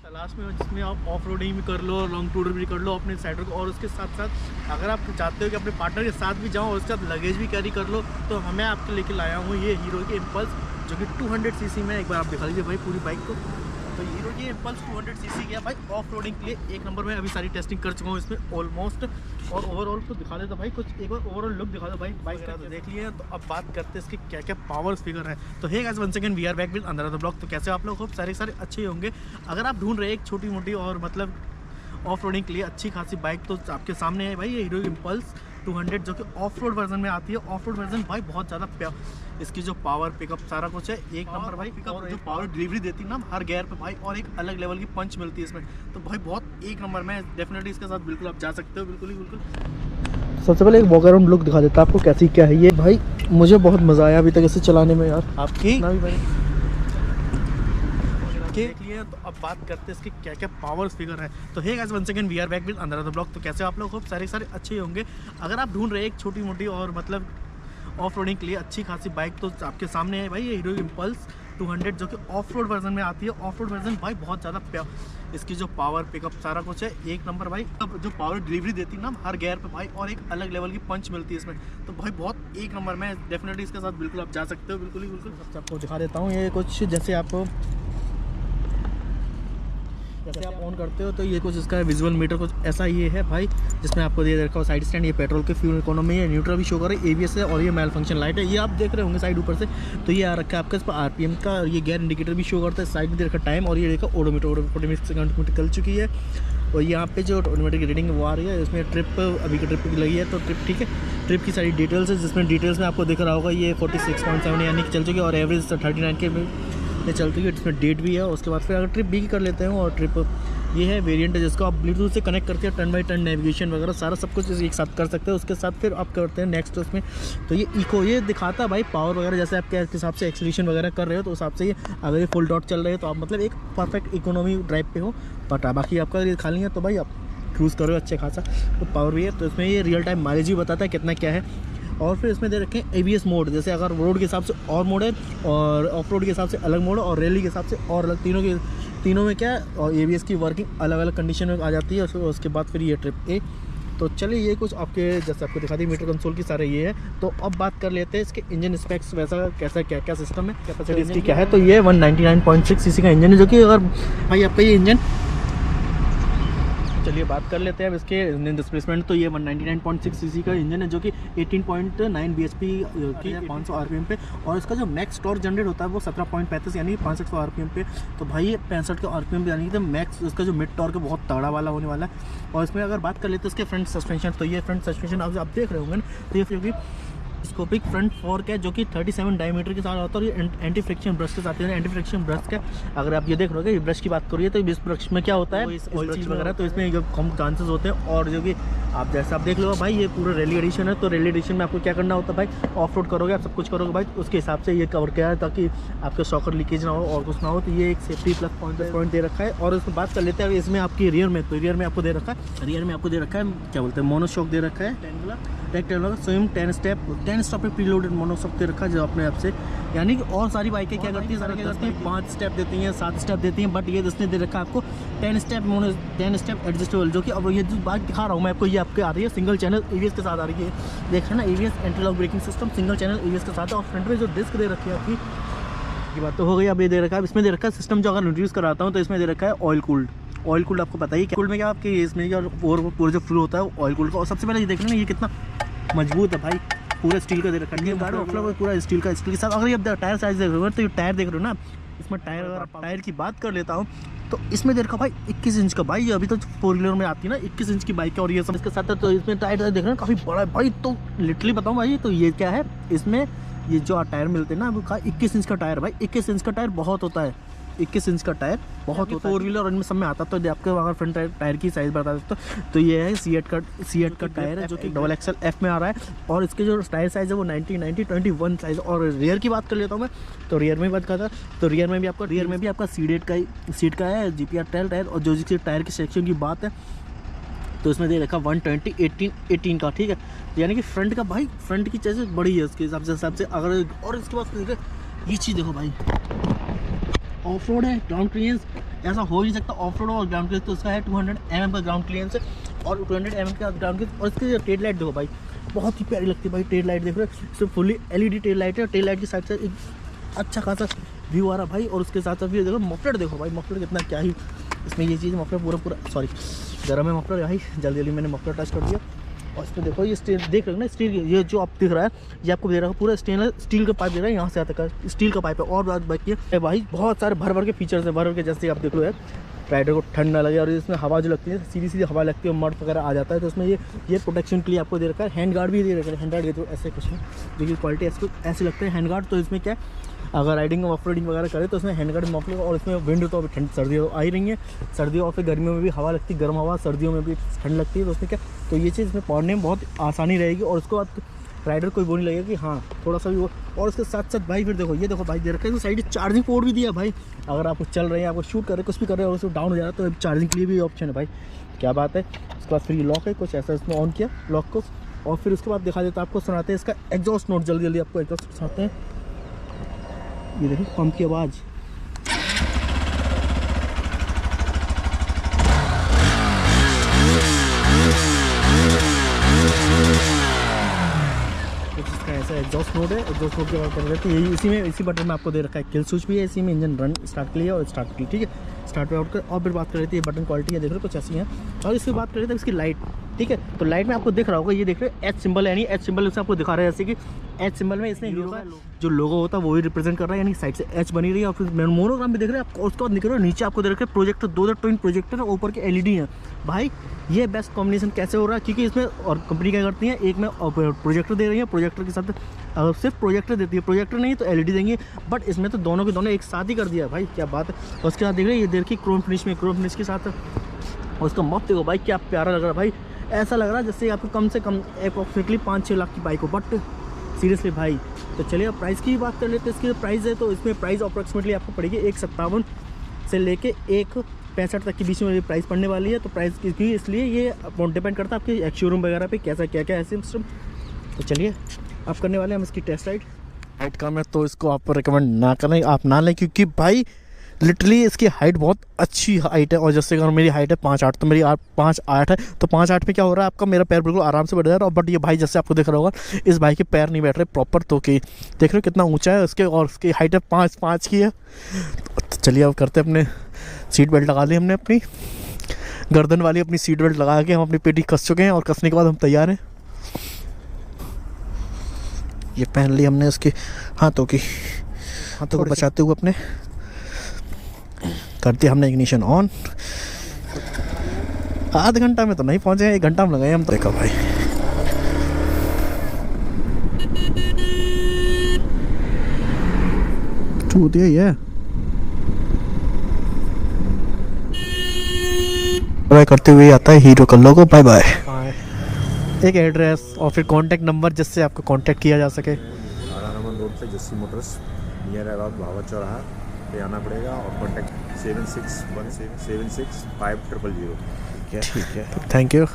तलाश में हो जिसमें आप ऑफ रोडिंग भी कर लो, लॉन्ग टूर भी कर लो अपने साइडर को, और उसके साथ साथ अगर आप चाहते हो कि अपने पार्टनर के साथ भी जाओ और उसके साथ लगेज भी कैरी कर लो, तो मैं आपके लेके लाया हूँ ये हीरो की इम्पल्स जो कि 200 सीसी में। एक बार आप दिखा लीजिए भाई पूरी बाइक को। तो हीरो की इम्पल्स 200 सीसी की है भाई, ऑफ रोडिंग के लिए एक नंबर में। अभी सारी टेस्टिंग कर चुका हूँ इसमें ऑलमोस्ट, और ओवरऑल को दिखा देता भाई, कुछ एक बार ओवरऑल लुक दिखा दो भाई बाइक का। तो देख लिए, तो अब बात करते हैं इसके क्या क्या पावर फिगर है। तो hey guys, once again we are back with another blog. तो कैसे आप लोग, खूब सारे अच्छे होंगे। अगर आप ढूंढ रहे हैं एक छोटी मोटी और मतलब ऑफ रोडिंग के लिए अच्छी खासी बाइक, तो आपके सामने है भाई ये हीरो इम्पल्स 200 जो कि ऑफ रोड वर्जन में आती है। ऑफ रोड वर्जन भाई बहुत ज़्यादा इसकी जो पावर पिकअप सारा कुछ है एक नंबर भाई। पिकअप जो पावर डिलीवरी देती है ना हर गियर पे भाई, और एक अलग लेवल की पंच मिलती है इसमें, तो भाई बहुत एक नंबर में। डेफिनेटली इसके साथ बिल्कुल आप जा सकते हो, बिल्कुल ही बिल्कुल। सबसे पहले एक वॉक अराउंड लुक दिखा देता है आपको कैसी क्या है ये भाई। मुझे बहुत मज़ा आया अभी तक इसे चलाने में यार। आपकी ना भी भाई देख लिए। तो अब बात करते हैं इसके क्या क्या पावर फिगर है। तो hey guys, once again we are back with another blog. तो कैसे आप लोग, खूब सारे अच्छे होंगे। अगर आप ढूंढ रहे हैं एक छोटी मोटी और मतलब ऑफ रोडिंग के लिए अच्छी खासी बाइक, तो आपके सामने है भाई ये हीरो इम्पल्स 200 जो कि ऑफ रोड वर्जन में आती है। ऑफ रोड वर्जन भाई बहुत ज़्यादा इसकी जो पावर पिकअप सारा कुछ है एक नंबर भाई। अब जो पावर डिलीवरी देती है ना हर गियर पे भाई, और एक अलग लेवल की पंच मिलती है इसमें, तो भाई बहुत एक नंबर में। डेफिनेटली इसके साथ बिल्कुल आप जा सकते हो, बिल्कुल ही बिल्कुल। सबसे आपको दिखा देता हूँ ये कुछ, जैसे आप ऑन करते हो तो ये कुछ इसका विजुअल मीटर कुछ ऐसा ये है भाई, जिसमें आपको दे रखा हो साइड स्टैंड, ये पेट्रोल के फ्यूल इकोनॉमी है, न्यूट्रल भी शो कर रहा है, एबीएस है, और ये मेल फंक्शन लाइट है, ये आप देख रहे होंगे साइड ऊपर से। तो ये आ रखा है आपका इस पर आरपीएम का, और ये गियर इंडिकेटर भी शो करता है, साइड में दे रखा टाइम, और ये देखा ओडोमीटर 40 सेकंड निकल चुकी है। और यहाँ पे जो ऑटोमेटर की रीडिंग वो आ रही है, इसमें ट्रिप अभी की ट्रिप लगी है, तो ट्रिप ठीक है। ट्रिप की सारी डिटेल्स है, जिसमें डिटेल्स में आपको दिख रहा होगा ये 46.7 यानी कि चल चुकी है, और एवरेज 39 के में चल चुकी है। इसमें डेट भी है। उसके बाद फिर अगर ट्रिप भी कर लेते हैं, और ट्रिप ये है वेरिएंट है जिसको आप ब्लूटूथ से कनेक्ट करके टर्न बाई टर्न नेविगेशन वगैरह सारा सब कुछ एक साथ कर सकते हैं। उसके साथ फिर आप करते हैं नेक्स्ट उसमें, तो ये इको ये दिखाता है भाई पावर वगैरह, जैसे आप क्या हिसाब से एक्सीलरेशन वगैरह कर रहे हो, तो उस हिसाब से ये अगर ये फुल डॉट चल रहे हैं तो आप मतलब एक परफेक्ट इकोनॉमी ड्राइव पे हो। बट बाकी आपका ये खाली है तो भाई आप क्रूज़ करो अच्छे खासा, तो पावर भी है। तो इसमें ये रियल टाइम माइलेज भी बताता है कितना क्या है। और फिर इसमें दे रखे हैं एबीएस मोड, जैसे अगर रोड के हिसाब से और मोड है, और ऑफ रोड के हिसाब से अलग मोड है, और रैली के हिसाब से और अलग, तीनों में क्या है, और एबीएस की वर्किंग अलग अलग कंडीशन में आ जाती है। उसके बाद फिर ये ट्रिप ए। तो चलिए ये कुछ आपके जैसे आपको दिखा दी मीटर कंसोल की सारे ये है। तो अब बात कर लेते हैं इसके इंजन स्पेक्स, वैसा कैसा क्या क्या सिस्टम है, कैपेसिटी इसकी क्या है। तो ये 199.6 सीसी का इंजन है, जो कि अगर भाई आपका ये इंजन, चलिए बात कर लेते हैं अब इसके इंजन डिस्प्लेसमेंट। तो ये 199.6 सीसी का इंजन है, जो कि 18.9 bhp की 500 आरपीएम पे, और इसका जो मैक्स टॉर्क जनरेट होता है वो 17.35 यानी 6500 आरपीएम पे। तो भाई ये 65 के आरपीएम पे यानी कि मैक्स इसका जो मिड टॉर्क है बहुत तगड़ा वाला होने वाला है। और इसमें अगर बात कर लेते हैं इसके फ्रंट सस्पेंशन, तो ये फ्रंट सस्पेंशन आप देख रहे होंगे ना, तो ये फिर स्कोपिक फ्रंट फोर्क है, जो कि 37 डायमीटर के साथ आता है, और ये एंटी फ्रिक्शन ब्रश के साथ है। एंटी फ्रिक्शन ब्रश का अगर आप ये देख रहे हो ये ब्रश की बात करिए, तो इस ब्रश में क्या होता है ऑयल चीज़ वगैरह, तो इसमें कम चांसेस होते हैं। और जो कि आप जैसे आप देख लो भाई ये पूरा रैली एडिशन है, तो रैली एडिशन में आपको क्या करना होता है भाई, ऑफ रोड करोगे आप सब कुछ करोगे भाई, उसके हिसाब से ये कवर किया है ताकि आपके शॉकर लीकेज ना हो और कुछ ना हो। तो ये एक सेफ्टी प्लस पॉइंट दे रखा है। और उसमें बात कर लेते हैं इसमें आपकी रियर में, तो रियर में आपको दे रखा है, क्या बोलते हैं, मोनोशॉक दे रखा है, रेक्टेंगुलर स्विम 10 स्टेप पे प्रीलोडेड मोनोशॉक दे रखा है, जो अपने आप से यानी कि और सारी बाइकें क्या करती है, सारी क्या करती है 5 स्टेप देती हैं, 7 स्टेप देती हैं, बट ये इसने दे रखा है आपको 10 स्टेप एडजस्टेबल, जो कि अब ये जो बाइक दिखा रहा हूँ मैं आपको, ये आपके आ रही है सिंगल चैनल एबीएस के साथ आ रही है। देखा ना, ABS anti lock braking system single channel ABS के साथ है। और फ्रंट में जो डिस्क दे रखी है आपकी, ये बात तो हो गई। अब ये दे रखा है, इसमें दे रखा है सिस्टम, जो अगर इंट्रोड्यूस कराता हूँ तो इसमें दे रखा है ऑयल कूल्ड आपको पता ही क्या कूल्ड में क्या आपके इसमें क्या पूरा जो फ्लो होता है ऑयल कूल्ड का। और सबसे पहले ये देख रहे हैं ये कितना मजबूत है भाई, पूरा स्टील का दे रखा है, पूरा स्टील के साथ। अगर ये टायर साइज देख रहे हो तो ये टायर देख रहे हो ना, इसमें टायर की बात कर लेता हूँ तो इसमें देख रखा भाई 21 इंच का भाई, ये अभी तो 4 व्हीलर में आती है ना 21 इंच की बाइक है, और ये सब इसके साथ है। तो इसमें टायर देख रहे हैं काफ़ी बड़ा है भाई, तो लिटरली बताऊँ भाई, तो ये क्या है, इसमें ये जो टायर मिलते हैं ना वो 21 इंच का टायर भाई, 21 इंच का टायर बहुत होता है, 21 इंच का टायर बहुत होता है। 4 व्हीलर और इनमें सब में आता, तो आपको अगर फ्रंट टायर की साइज़ बता दें तो ये है सी एट का टायर है, जो कि XXL F में आ रहा है। और इसके जो टायर साइज़ है वो 90/90/21 साइज़। और रियर की बात कर लेता हूँ मैं, तो रियर में बात करता, तो रियर में भी आपका सीट का है GPR टायर। और जो जिसके टायर की सेक्शन की बात है, तो इसमें दे रखा 120/18 का, ठीक है, यानी कि फ्रंट का भाई, फ्रंट की चीज़ बड़ी है उसके हिसाब से। अगर और इसके बाद ये चीज़ देखो भाई, ऑफ रोड है, ग्राउंड क्लियरेंस ऐसा हो ही नहीं सकता। ऑफ रोड और ग्राउंड क्लियरेंस तो उसका है 200 mm का ग्राउंड क्लियरेंस और 200 mm का ग्राउंड क्लियरेंस। और इसकी टेल लाइट देखो भाई, बहुत ही प्यारी लगती है भाई टेल लाइट, देख रहे हो इसमें फुली LED टेल लाइट है। टेल लाइट की साइड से एक अच्छा खासा व्यू आ रहा भाई। और उसके साथ साथ भी देखो मफलर, देखो भाई मफलर कितना क्या ही इसमें ये चीज़, मफलर पूरा सॉरी गर्म है मफलर भाई, जल्दी जल्दी मैंने मफलर टच कर दिया। और इसमें देखो ये स्टील देख रहे हो ना, स्टील ये जो आप दिख रहा है ये आपको दे रहा है पूरा स्टील का पाइप दे रहा है, यहाँ से आता है स्टील का पाइप है। और बात बाकी है भाई बहुत सारे भर के फीचर्स है, भर के जैसे आप देख लो यार, राइडर को ठंड ना लगे। और इसमें हवा जो लगती है सीधी सीधी हवा लगती है, मर्द वगैरह आ जाता है, तो इसमें ये प्रोटेक्शन के लिए आपको दे रखा है। हैंड गार्ड भी दे रखा है, हैंड गार्ड ये तो ऐसे कुछ नहीं, देखिए क्वालिटी ऐसे लगता है हैंड गार्ड। तो इसमें क्या है, अगर राइडिंग ऑफ रोडिंग वगैरह करे तो इसमें हैंड गार्ड मफलर। और इसमें विंड तो अभी ठंड सर्दियों आ ही रही है, सर्दियों और फिर गर्मियों में भी हवा लगती है, गर्म हवा, सर्दियों में भी ठंड लगती है। तो उसमें क्या, तो ये चीज़ इसमें पढ़ने में बहुत आसानी रहेगी। और उसको बाद राइडर कोई वो नहीं लगेगा कि हाँ थोड़ा सा भी वो। और उसके साथ साथ भाई फिर देखो ये देखो भाई दे रखा है साइड चार्जिंग पोर्ट भी दिया भाई, अगर आपको चल रहे हैं, आपको शूट कर रहे हैं, कुछ भी कर रहे हैं और उसको डाउन हो जा रहा है तो चार्जिंग के लिए भी ऑप्शन है भाई, क्या बात है। उसके बाद फिर ये लॉक है, कुछ ऐसा इसमें ऑन किया लॉक को। और फिर उसके बाद दिखा देता आपको, सुनाते हैं इसका एग्जॉस्ट नोट, जल्दी जल्दी आपको एग्जॉस्ट सुनाते हैं। ये देखिए पंप की आवाज़, ऐसा एग्जॉस्ट मोड है। एग्जॉस्ट मोड की बात कर रहे थे, यही इसी में इसी बटन में आपको दे रखा है किल स्विच भी है इसी में, इंजन रन स्टार्ट के लिए और स्टार्ट के लिए, ठीक है स्टार्ट पे आउट कर। और फिर बात कर रहे थे ये बटन क्वालिटी है, देख रहे हो कुछ ऐसी है। और इसकी बात कर रहे थे इसकी लाइट, ठीक है तो लाइट में आपको दिख रहा होगा, ये देख रहे हो एच सिंबल है, यानी एच सिंबल उससे आपको दिखा रहा है, जैसे कि एच सिंबल में इसने हीरो का जो लोगो होता है वो ही रिप्रेजेंट कर रहा है, यानी साइड से एच बनी रही है। और फिर मोनोग्राम भी देख रहे हैं आप। उसके बाद निकल रहे हो नीचे आपको दे रखे प्रोजेक्टर, 2 ट्विन प्रोजेक्टर है, ऊपर के LED हैं भाई। ये बेस्ट कॉम्बिनेशन कैसे हो रहा है, क्योंकि इसमें और कंपनी क्या करती है, एक में प्रोजेक्टर दे रही है, प्रोजेक्टर के साथ सिर्फ प्रोजेक्टर देती है, प्रोजेक्टर नहीं तो LED देंगे, बट इसमें तो दोनों के दोनों एक साथ ही कर दिया है भाई, क्या बात है। और उसके बाद देख रहे हैं ये देखिए क्रोम फिनिश में, क्रोम फिनिश के साथ। और उसका मत देखो भाई क्या प्यारा लग रहा है भाई, ऐसा लग रहा है जैसे आपको कम से कम अप्रॉक्सीमेटली 5-6 लाख की बाइक हो, बट सीरियसली भाई। तो चलिए अब प्राइस की बात कर लेते हैं। इसकी प्राइस है तो इसमें प्राइस अप्रॉक्सीमेटली आपको पड़ेगी 157 से लेके 165 तक के बीच में ये प्राइस पड़ने वाली है। तो प्राइस की इसलिए ये डिपेंड करता है आपके शोरूम वगैरह पे कैसा क्या क्या है सिस्टम। तो चलिए आप करने वाले हैं हम इसकी टेस्ट राइड का। मैं तो इसको आप रिकमेंड ना करें, आप ना लें, क्योंकि भाई लिटरली इसकी हाइट बहुत अच्छी हाइट है। और जैसे अगर मेरी हाइट है 5'8", तो मेरी 5'8" है, तो 5'8" में क्या हो रहा है आपका, मेरा पैर बिल्कुल आराम से बैठ जा रहा है। बट ये भाई जैसे आपको दिख रहा होगा इस भाई के पैर नहीं बैठ रहे प्रॉपर, तो कि देख रहे हो कितना ऊंचा है उसके, और उसकी हाइट है 5'5" की है। तो चलिए अब करते अपने सीट बेल्ट लगा ली हमने, अपनी गर्दन वाली अपनी सीट बेल्ट लगा के हम अपनी पेटी कस चुके हैं, और कसने के बाद हम तैयार हैं। ये पहन ली हमने उसके हाथों को बचाते हुए अपने, करते हमने इग्निशन ऑन। आध घंटा में तो नहीं पहुंचे, 1 घंटा में लगाए हम। देखो भाई छूट है करते हुए आता है हीरो का लोगो। Bye bye. एक एड्रेस और फिर कांटेक्ट नंबर जिससे आपको कांटेक्ट किया जा सके। आरामन रोड पे जस्सी मोटर्स नियर अबाउट भावा चौराहा पे आना पड़ेगा, और कॉन्टैक्ट 7617765000। ठीक है थैंक यू।